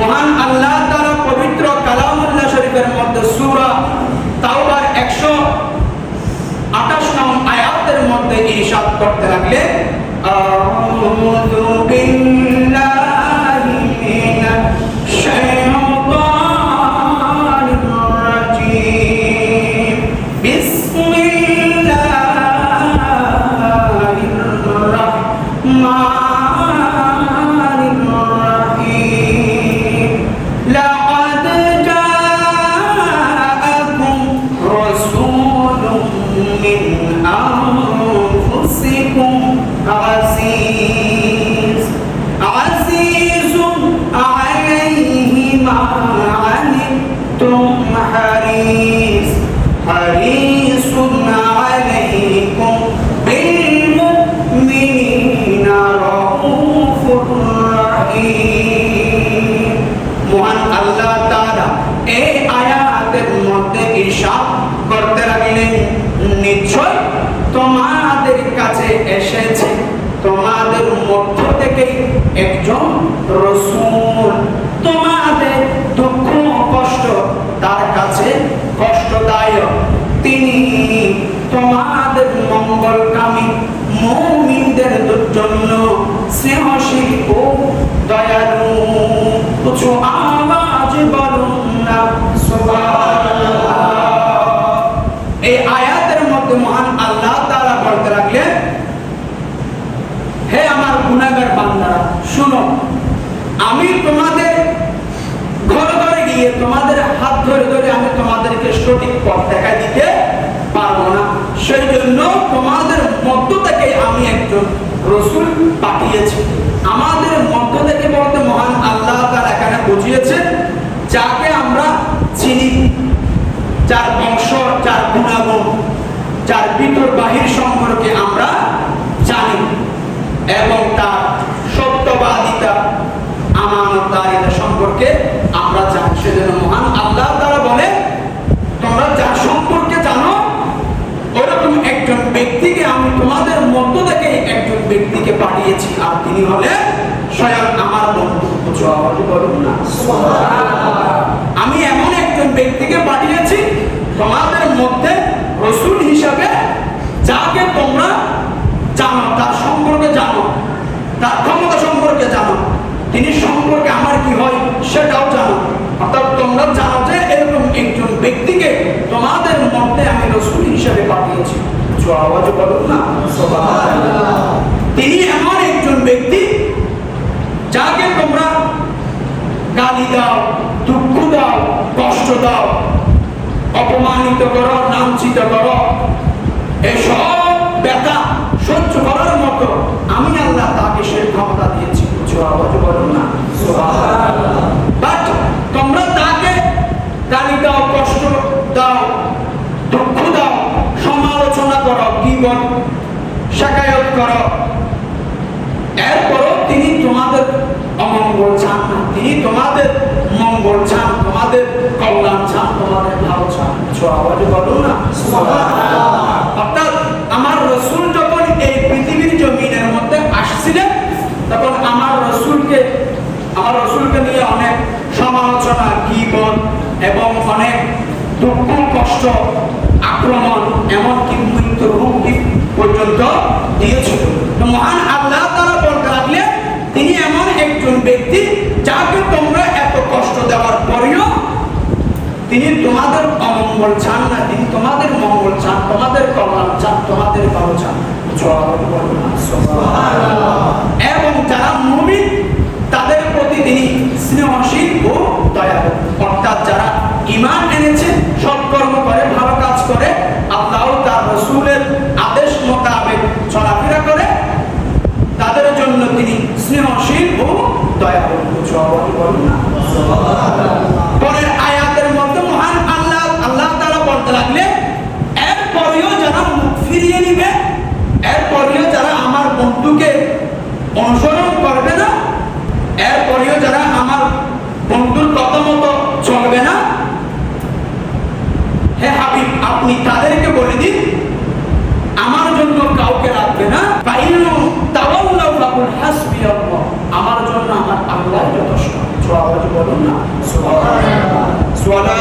মহান আল্লাহ তাআলা পবিত্র কালামুল্লাহ শরীফের মধ্যে সূরা তাওবার 128 নং আয়াতের মধ্যে ইরশাদ করতে লাগলেন, আউযু বিল্লাহি মিনাশ শাইতানির রাজীম, বিসমিল্লাহির রাহমানির রাহিম, লাকাদ জাআকুম রাসূলুম মিন আনফুসিকুম আজিজুন আলাইহি মা আনিতুম হারিসুন আলাইকুম বিল মুমিনিনা রাউফুর রাহিম। মহান আল্লাহ তাআলা এই আয়াতের মধ্যে ইরশাদ করতে লাগলেন, নিশ্চয় তোমাদের কাছে এসেছে তোমাদের মধ্য থেকে একজন রাসূল, তোমাদের দুঃখ কষ্ট তার কাছে কষ্টদায়ক, তিনি তোমাদের মঙ্গলকামী মুমিনদের জন্য স্নেহশীল ও দয়ালু। উচ্চ আওয়াজে বলুন না সুবহানাল্লাহ। এই আয়াতের মধ্যে মহান আল্লাহ তাআলা বলতে লাগলেন, হে আমার গুনাহগার বান্দারা শুনো, আমি তোমাদের ঘরে ঘরে গিয়ে তোমাদের হাত ধরে ধরে আমি তোমাদেরকে সঠিক পথ দেখা দিতে পারবো না, সেই জন্য তোমাদের মধ্য থেকে আমি একজন রাসূল পাঠিয়েছি। আমাদের মধ্য থেকে বলতে মহান আল্লাহ তাআলা এখানে বুঝিয়েছেন যাকে আমরা চিনি, যার বংশ, যার গুণাগুণ, যার ভিতর বাহির সম্পর্কে আমরা জানি এবং তার সত্যবাদিতা, আমানতদারিতা সম্পর্কে আমরা জানি। সেজন্য মহান আল্লাহ তাআলা বলে, তোমরা যার সম্পর্কে জানো ওরকম একজন ব্যক্তিকে আমি তোমাদের মধ্য থেকে একজন ব্যক্তিকে পাঠিয়েছি, আর তিনি হলেন স্বয়ং আমার বন্ধু। বলুন না সুবহানাল্লাহ। আমি এমন একজন ব্যক্তিকে পাঠিয়েছি তোমাদের মধ্যে রাসূল হিসাবে, যাকে তোমরা জানো, তার সম্পর্কে জানো, তার ক্ষমতা সম্পর্কে জানো, তিনি সম্পর্কে আমার কি হয় সেটাও জানো। অর্থাৎ তোমরা জানো যে এরকম একজন ব্যক্তিকে তোমাদের মধ্যে আমি রাসূল হিসাবে পাঠিয়েছি। আওয়াজ বলুন না সুবহানাল্লাহ। তিনি এমন একজন ব্যক্তি যাকে তোমরা গালি দাও, দুঃখ দাও, কষ্ট দাও, অপমানিত করো, লাঞ্ছিত করো, এসব ব্যথা সহ্য করার মতো আমি আল্লাহ তাকে সেই ক্ষমতা দিয়েছি। আওয়াজ বলুন না সুবহানাল্লাহ। বাট তোমরা তাকে গালি দাও, কষ্ট দাও, দুঃখ দাও, সমালোচনা করো, গীবত শিকায়ত করো, এরপরও তিনি তোমাদের অমঙ্গল চান না, তিনি তোমাদের মঙ্গল চান, তোমাদের কল্যাণ চান, তোমাদের ভালো চান। আওয়াজ বলুন না সুবহানাল্লাহ। অর্থাৎ আমার রাসূল যখন এই পৃথিবীর জমিনের মধ্যে আসছিলেন, তখন আমার রাসূলকে নিয়ে অনেক সমালোচনা, গীবত এবং অনেক দুঃখ কষ্ট, আক্রমণ, এমনকি মৃত্যুর হুমকি পর্যন্ত দিয়েছিল। তো মহান আল্লাহ তাআলা বলতে লাগলেন, তিনি এমন একজন ব্যক্তি যাকে তোমরা এত কষ্ট দেওয়ার পরেও তিনি তোমাদের অমঙ্গল চান না, তিনি তোমাদের মঙ্গল চান, তোমাদের কল্যাণ চান, তোমাদের ভালো চান। এবং যারা মুমিন তাদের প্রতি তিনি স্নেহশীল ও দয়ালু। অর্থাৎ যারা ঈমান এনেছে, সৎকর্ম করে, ভালো কাজ করে, আল্লাহ তার রাসূলের আদেশ মোতাবেক চলাফেরা করে, তাদের জন্য তিনি স্নেহশীল ও দয়ালু। পরের আয়াতের মধ্যে মহান আল্লাহ তাআলা বলতে লাগলেন, এরপরেও যারা মুখ ফিরিয়ে নিবে, এরপরেও যারা আমার বন্ধুকে অনুসরণ করবে না, এরপরেও যারা আমার বন্ধুর কথা মতো চলবে না, হে হাবিব আপনি তাদেরকে বলে দিন আমার জন্য কাউকে রাখবে না, আমার জন্য আমার আল্লাহ যথেষ্ট। বলুন না সুবহানাল্লাহ।